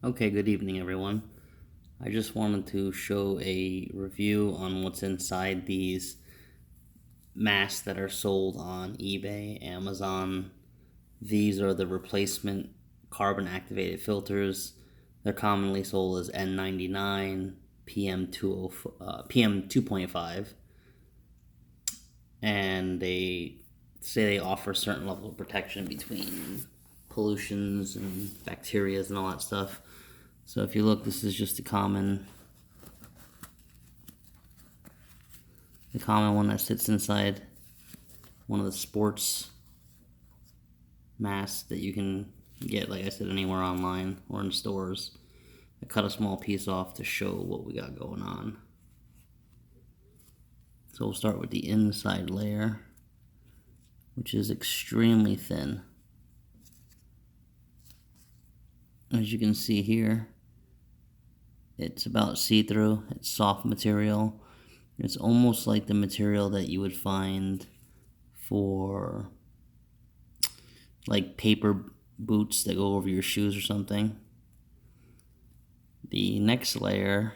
Okay, good evening everyone. I just wanted to show a review on what's inside these masks that are sold on eBay, Amazon. These are the replacement carbon activated filters. They're commonly sold as N99, PM 2.5, and they say they offer a certain level of protection between pollutions and bacteria and all that stuff. So if you look, this is just the common one that sits inside one of the sports masks that you can get, like I said, anywhere online or in stores. I cut a small piece off to show what we got going on. So we'll start with the inside layer, which is extremely thin. As you can see here, it's about see-through. It's soft material. It's almost like the material that you would find for like paper boots that go over your shoes or something. The next layer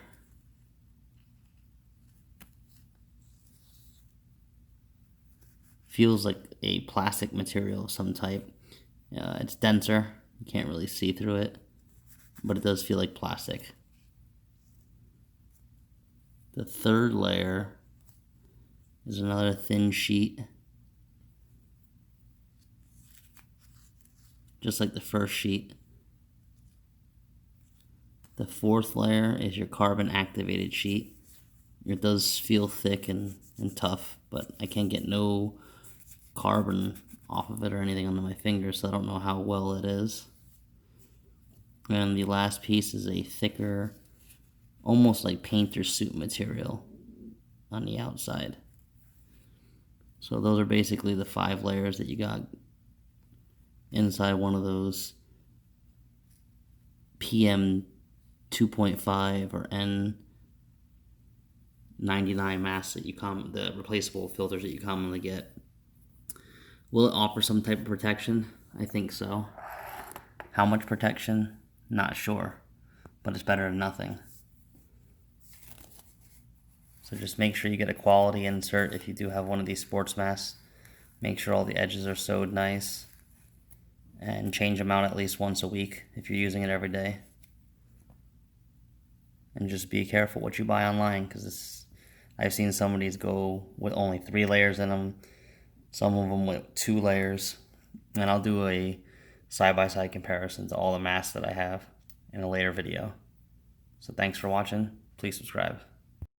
feels like a plastic material of some type. It's denser. You can't really see through it, but it does feel like plastic. The third layer is another thin sheet, just like the first sheet. The fourth layer is your carbon activated sheet. It does feel thick and tough, but I can't get no carbon off of it or anything under my fingers, so I don't know how well it is. And the last piece is a thicker, almost like painter suit material on the outside. So those are basically the 5 layers that you got inside one of those PM 2.5 or N99 masks that the replaceable filters that you commonly get. Will it offer some type of protection? I think so. How much protection? Not sure, but it's better than nothing. So just make sure you get a quality insert if you do have one of these sports masks. Make sure all the edges are sewed nice, and change them out at least once a week if you're using it every day. And just be careful what you buy online, because I've seen some of these go with only 3 layers in them, some of them with 2 layers, and I'll do a side-by-side comparison to all the masks that I have in a later video. So thanks for watching. Please subscribe.